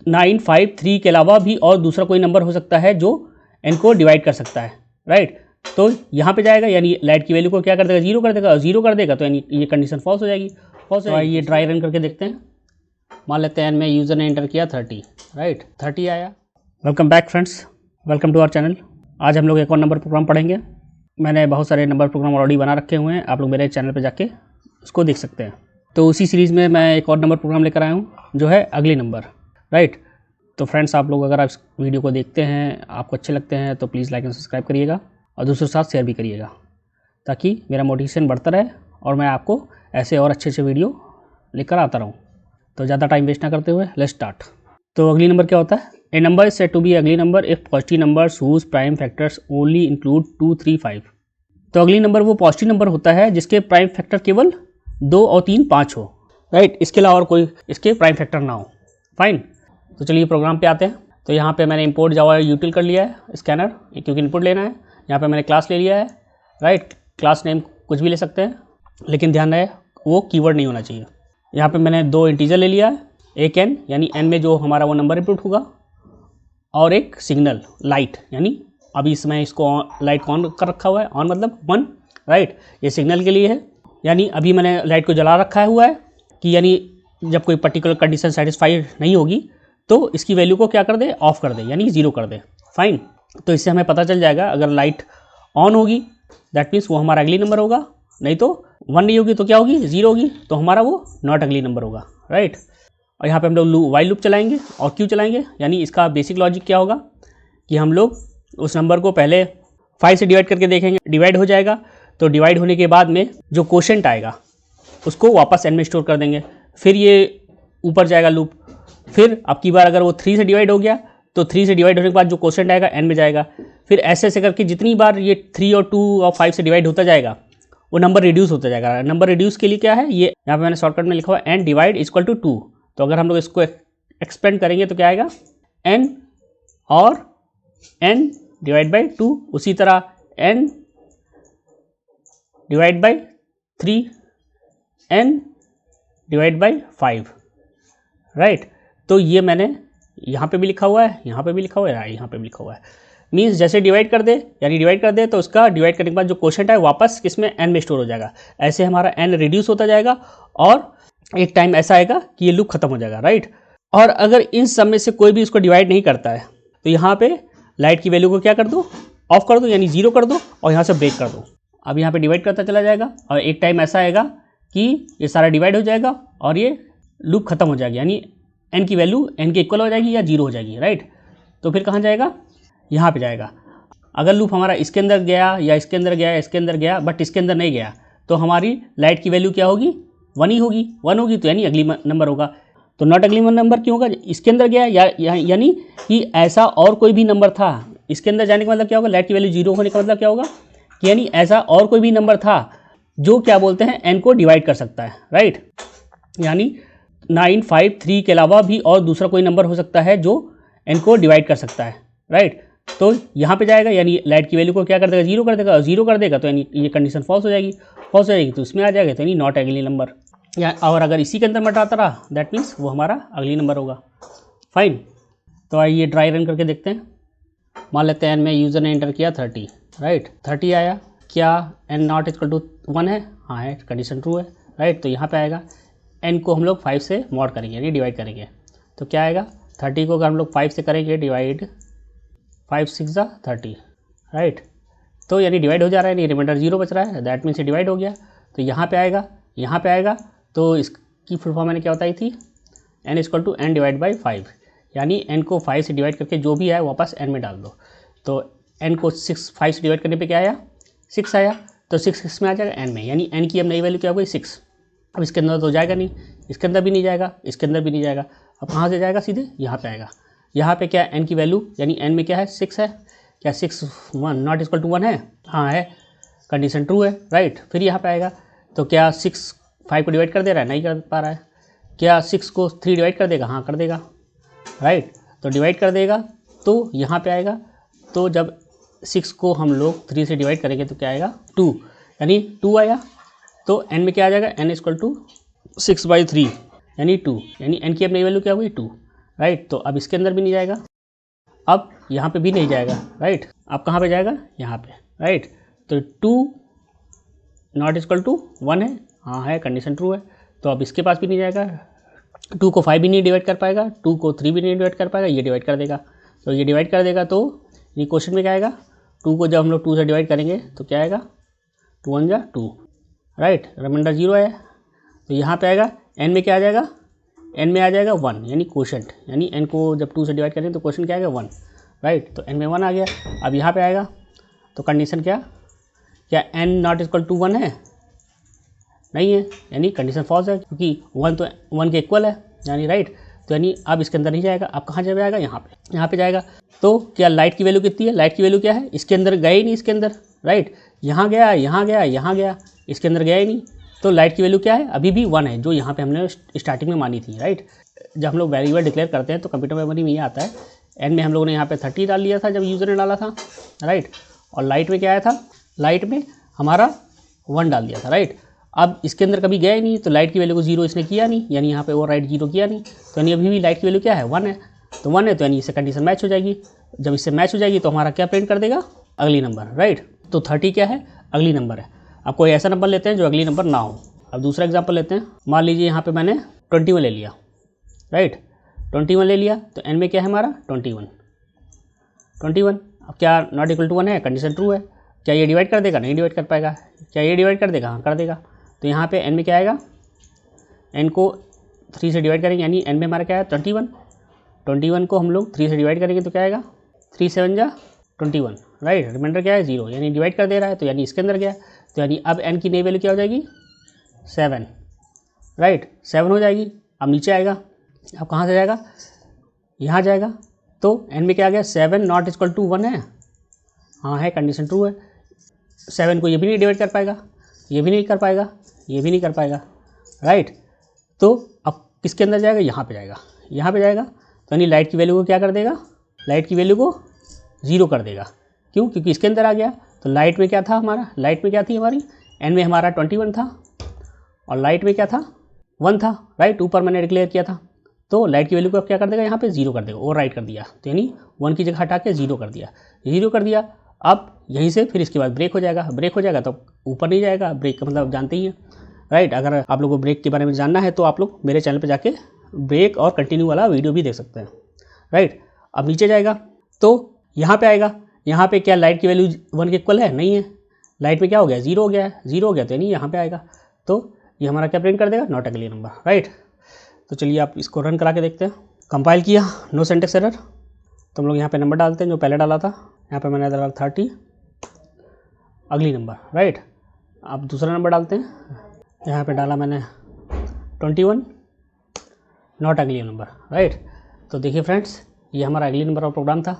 953 के अलावा भी और दूसरा कोई नंबर हो सकता है जो n को डिवाइड कर सकता है, राइट। तो यहाँ पे जाएगा, यानी लाइट की वैल्यू को क्या कर देगा, जीरो कर देगा, और जीरो कर देगा तो यानी ये कंडीशन फॉल्स हो जाएगी। फॉल्स हो ये ट्राई रन करके देखते हैं। मान लेते हैं n में यूज़र ने एंटर किया 30, राइट, 30 आया। Welcome back friends, welcome to our channel. आज हम लोग एक और नंबर प्रोग्राम पढ़ेंगे। मैंने बहुत सारे नंबर प्रोग्राम ऑलरेडी बना रखे हुए हैं, आप लोग मेरे चैनल पर जाके उसको देख सकते हैं। तो उसी सीरीज़ में मैं एक और नंबर प्रोग्राम लेकर आया हूँ जो है अगली नंबर, राइट। तो फ्रेंड्स, आप लोग अगर आप इस वीडियो को देखते हैं, आपको अच्छे लगते हैं तो प्लीज़ लाइक एंड सब्सक्राइब करिएगा और दूसरों के साथ शेयर भी करिएगा, ताकि मेरा मोटिवेशन बढ़ता रहे और मैं आपको ऐसे और अच्छे वीडियो लेकर आता रहूँ। तो ज़्यादा टाइम वेस्ट ना करते हुए लेट्स स्टार्ट। तो अगली नंबर क्या होता है? A number is said to be ugly number if positive numbers whose prime factors only include 2, 3, 5। तो अगली नंबर वो पॉजिटिव नंबर होता है जिसके प्राइम फैक्टर केवल 2 और 3, 5 हो, राइट। इसके अलावा और कोई इसके प्राइम फैक्टर ना हो। फाइन। तो चलिए प्रोग्राम पे आते हैं। तो यहाँ पे मैंने इंपोर्ट जावा यूटिल कर लिया है स्कैनर, क्योंकि इनपुट लेना है। यहाँ पे मैंने क्लास ले लिया है, राइट। क्लास नेम कुछ भी ले सकते हैं, लेकिन ध्यान रहे वो कीवर्ड नहीं होना चाहिए। यहाँ पे मैंने 2 इंटीजर ले लिया है, एक n यानी n में जो हमारा वो नंबर इनपुट होगा, और एक सिग्नल लाइट, यानी अभी इसमें इसको लाइट ऑन कर रखा हुआ है, ऑन मतलब 1, राइट। ये सिग्नल के लिए है, यानी अभी मैंने लाइट को जला रखा हुआ है कि यानी जब कोई पर्टिकुलर कंडीशन सेटिस्फाइड नहीं होगी तो इसकी वैल्यू को क्या कर दे, ऑफ कर दे, यानी 0 कर दे। फाइन। तो इससे हमें पता चल जाएगा अगर लाइट ऑन होगी दैट मीन्स वो हमारा अगली नंबर होगा, नहीं तो 1 नहीं होगी तो क्या होगी, 0 होगी तो हमारा वो नॉट अगली नंबर होगा, राइट। और यहाँ पे हम लोग वाइल लूप चलाएंगे और क्यों चलाएंगे, यानी इसका बेसिक लॉजिक क्या होगा कि हम लोग उस नंबर को पहले 5 से डिवाइड करके देखेंगे, डिवाइड हो जाएगा तो डिवाइड होने के बाद में जो क्वोशेंट आएगा उसको वापस n में स्टोर कर देंगे, फिर ये ऊपर जाएगा लूप। फिर अब की बार अगर वो 3 से डिवाइड हो गया तो 3 से डिवाइड होने के बाद जो क्वोशेंट आएगा n में जाएगा। फिर ऐसे ऐसे करके जितनी बार ये 3 और 2 और 5 से डिवाइड होता जाएगा वो नंबर रिड्यूस होता जाएगा। नंबर रिड्यूस के लिए क्या है, ये यहाँ पे मैंने शॉर्टकट में लिखा हुआ है n डिवाइड इक्वल टू 2। तो अगर हम लोग इसको एक्सपेंड करेंगे तो क्या आएगा, n और n डिवाइड बाई 2, उसी तरह n divide by 3, n divide by 5, right. तो ये मैंने यहाँ पे भी लिखा हुआ है, यहाँ पे भी लिखा हुआ है, यहाँ पे भी लिखा हुआ है। मीन्स जैसे डिवाइड कर दे, यानी डिवाइड कर दे तो उसका डिवाइड करने के बाद जो क्वोशेंट है वापस किसमें, n में स्टोर हो जाएगा। ऐसे हमारा n रिड्यूस होता जाएगा और एक टाइम ऐसा आएगा कि ये लूप खत्म हो जाएगा, राइट। और अगर इन सब में से कोई भी इसको डिवाइड नहीं करता है तो यहाँ पे लाइट की वैल्यू को क्या कर दो, ऑफ कर दो, यानी 0 कर दो और यहाँ से ब्रेक कर दो। अब यहाँ पे डिवाइड करता चला जाएगा और एक टाइम ऐसा आएगा कि ये सारा डिवाइड हो जाएगा और ये लूप खत्म हो जाएगी, यानी n की वैल्यू n के इक्वल हो जाएगी या 0 हो जाएगी, राइट। तो फिर कहाँ जाएगा, यहाँ पे जाएगा। अगर लूप हमारा इसके अंदर गया या इसके अंदर गया, इसके अंदर गया बट इसके अंदर नहीं गया तो हमारी लाइट की वैल्यू क्या होगी, 1 ही होगी। 1 होगी तो यानी अगली नंबर होगा। तो नॉट अगली नंबर क्यों होगा, इसके अंदर गया यानी कि ऐसा और कोई भी नंबर था। इसके अंदर जाने का मतलब क्या होगा, लाइट की वैल्यू 0 होने का मतलब क्या होगा कि यानी ऐसा और कोई भी नंबर था जो क्या बोलते हैं n को डिवाइड कर सकता है, राइट। यानी 953 के अलावा भी और दूसरा कोई नंबर हो सकता है जो n को डिवाइड कर सकता है, राइट। तो यहाँ पे जाएगा, यानी लाइट की वैल्यू को क्या कर देगा, 0 कर देगा, और 0 कर देगा तो यानी ये कंडीशन फॉल्स हो जाएगी। फॉल्स हो जाएगी तो इसमें आ जाएगा, तो यानी नॉट अगली नंबर। या और अगर इसी के अंदर मटाता रहा दैट मीन्स वो हमारा अगली नंबर होगा। फाइन। तो आइए ड्राई रन करके देखते हैं। मान लेते हैं n में यूज़र ने एंटर किया 30, राइट, 30 आया। क्या n नॉट इक्वल टू 1 है, हाँ है, कंडीशन ट्रू है, राइट। तो यहाँ पे आएगा n को हम लोग 5 से मॉड करेंगे, यानी डिवाइड करेंगे। तो क्या आएगा, 30 को अगर हम लोग 5 से करेंगे डिवाइड, 5 6 जा 30, राइट। तो यानी डिवाइड हो जा रहा है, यानी रिमाइंडर 0 बच रहा है, दैट मीन्स ये डिवाइड हो गया। तो यहाँ पे आएगा, यहाँ पे आएगा। तो इसकी फुल फॉर्म मैंने क्या बताई थी, n equal to n divide by 5, यानी n को 5 से डिवाइड करके जो भी आया वापस n में डाल दो। तो n को 5 से डिवाइड करने पे क्या आया, 6 आया। तो 6 किस में आ जाएगा, n में, यानी n की अब नई वैल्यू क्या हो गई, 6। अब इसके अंदर तो जाएगा नहीं, इसके अंदर भी नहीं जाएगा, इसके अंदर भी नहीं जाएगा। अब कहाँ से जाएगा, सीधे यहाँ पे आएगा। यहाँ पे क्या है, n की वैल्यू, यानी n में क्या है, 6 है। क्या 6 1 नॉट इक्वल टू 1 है, हाँ है, कंडीशन ट्रू है, राइट। फिर यहाँ पे आएगा तो क्या 6 5 को डिवाइड कर दे रहा है, नहीं कर पा रहा है। क्या 6 को 3 डिवाइड कर देगा, हाँ कर देगा, राइट। तो डिवाइड कर देगा तो यहाँ पे आएगा। तो जब 6 को हम लोग 3 से डिवाइड करेंगे तो क्या आएगा, 2, यानी 2 आया। तो n में क्या आ जाएगा, n इक्वल टू 6/3 यानी 2, यानी n की अब नई वैल्यू क्या हुई 2, राइट। तो अब इसके अंदर भी नहीं जाएगा, अब यहाँ पे भी नहीं जाएगा, राइट। अब कहाँ पे जाएगा, यहाँ पे, राइट। तो 2 नॉट इक्वल टू 1 है, हाँ है, कंडीशन ट्रू है। तो अब इसके पास भी नहीं जाएगा, 2 को 5 भी नहीं डिवाइड कर पाएगा, 2 को 3 भी नहीं डिवाइड कर पाएगा, ये डिवाइड कर देगा। तो ये डिवाइड कर देगा, तो ये क्वेश्चन में क्या आएगा, 2 को जब हम लोग 2 से डिवाइड करेंगे तो क्या आएगा, 2 1 जा 2, राइट। रिमाइंडर 0 है। तो यहाँ पे आएगा n में क्या आ जाएगा, n में आ जाएगा 1, यानी क्वोशंट, यानी n को जब 2 से डिवाइड करेंगे तो क्वोशंट क्या आएगा 1, राइट। तो n में 1 आ गया। अब यहाँ पे आएगा तो कंडीशन क्या n नॉट इक्वल टू 1 है, नहीं है, यानी कंडीशन फॉल्स है, क्योंकि 1 तो 1 के इक्वल है, यानी राइट। तो यानी अब इसके अंदर नहीं जाएगा, अब कहाँ जाएगा, यहाँ पे जाएगा। तो क्या लाइट की वैल्यू कितनी है, लाइट की वैल्यू क्या है, इसके अंदर गए ही नहीं, इसके अंदर, राइट। यहाँ गया, यहाँ गया, यहाँ गया, इसके अंदर गया ही नहीं। तो लाइट की वैल्यू क्या है, अभी भी 1 है, जो यहाँ पे हमने स्टार्टिंग में मानी थी, राइट। जब हम लोग वेरिएबल डिक्लेयर करते हैं तो कंप्यूटर मेमोरी में ये आता है, n में हम लोगों ने यहाँ पे 30 डाल लिया था जब यूज़र ने डाला था, राइट। और लाइट में क्या आया था, लाइट में हमारा 1 डाल दिया था, राइट। अब इसके अंदर कभी गया ही नहीं, तो लाइट की वैल्यू को 0 इसने किया नहीं, यानी यहाँ पे ओवर राइट 0 किया नहीं, तो यानी अभी भी लाइट की वैल्यू क्या है, 1 है। तो 1 है, तो यानी इससे कंडीशन मैच हो जाएगी। जब इससे मैच हो जाएगी तो हमारा क्या प्रिंट कर देगा, अगली नंबर, राइट। तो 30 क्या है, अगली नंबर है। अब कोई ऐसा नंबर लेते हैं जो अगली नंबर ना हो। अब दूसरा एग्जाम्पल लेते हैं, मान लीजिए यहाँ पे मैंने 21 ले लिया, राइट। 21 ले लिया, तो n में क्या है हमारा 21। अब क्या नॉट इक्वल टू 1 है, कंडीशन ट्रू है। क्या ये डिवाइड कर देगा, नहीं डिवाइड कर पाएगा। क्या ये डिवाइड कर देगा, हाँ कर देगा। तो यहाँ पे n में क्या आएगा, n को 3 से डिवाइड करेंगे, यानी n में हमारा क्या है 21 को हम लोग 3 से डिवाइड करेंगे तो क्या आएगा, 3 7 जा 21, राइट। रिमाइंडर क्या है 0, यानी डिवाइड कर दे रहा है, तो यानी इसके अंदर गया। तो यानी अब n की नई वैल्यू क्या हो जाएगी, 7, राइट, 7 हो जाएगी। अब नीचे आएगा, अब कहाँ से जाएगा, यहाँ जाएगा। तो n में क्या आ गया, 7 नॉट इक्वल टू 1 है, हाँ है, कंडीशन ट्रू है। 7 को ये भी नहीं डिवाइड कर पाएगा, ये भी नहीं कर पाएगा, ये भी नहीं कर पाएगा, राइट। तो अब किसके अंदर जाएगा, यहाँ पे जाएगा, यहाँ पे जाएगा। तो यानी लाइट की वैल्यू को क्या कर देगा, लाइट की वैल्यू को 0 कर देगा। क्यों, क्योंकि इसके अंदर आ गया। तो लाइट में क्या था हमारा, लाइट में क्या थी हमारी, n में हमारा 21 था, और लाइट में क्या था 1 था, राइट। ऊपर मैंने डिक्लेयर किया था। तो लाइट की वैल्यू को अब क्या कर देगा, यहाँ पे 0 कर देगा, और राइट कर दिया। तो यानी 1 की जगह हटा के 0 कर दिया, 0 कर दिया। अब यहीं से फिर इसके बाद ब्रेक हो जाएगा, ब्रेक हो जाएगा तो ऊपर नहीं जाएगा। ब्रेक का मतलब जानते ही हैं, राइट। अगर आप लोगों को ब्रेक के बारे में जानना है तो आप लोग मेरे चैनल पे जाके ब्रेक और कंटिन्यू वाला वीडियो भी देख सकते हैं, राइट। अब नीचे जाएगा तो यहाँ पे आएगा, यहाँ पे क्या लाइट की वैल्यू 1 के इक्वल है, नहीं है। लाइट में क्या हो गया, 0 हो गया है, 0 हो गया, तो यानी यहाँ पे आएगा। तो ये हमारा क्या प्रिंट कर देगा, नॉट अगली नंबर, राइट। तो चलिए आप इसको रन करा के देखते हैं। कंपाइल किया, नो सिंटैक्स एरर। तो हम लोग यहाँ पे नंबर डालते हैं जो पहले डाला था। यहाँ पे मैंने डाला 30, अगली नंबर, राइट। अब दूसरा नंबर डालते हैं, यहाँ पे डाला मैंने 21, नॉट अगली नंबर, राइट। तो देखिए फ्रेंड्स, ये हमारा अगली नंबर का प्रोग्राम था।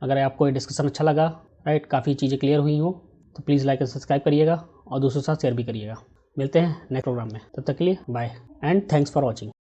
अगर आपको ये डिस्कशन अच्छा लगा, राइट, काफ़ी चीज़ें क्लियर हुई हो, तो प्लीज़ लाइक और सब्सक्राइब करिएगा और दूसरों के साथ शेयर भी करिएगा। मिलते हैं नेक्स्ट प्रोग्राम में, तब तक के लिए bye and thanks for watching.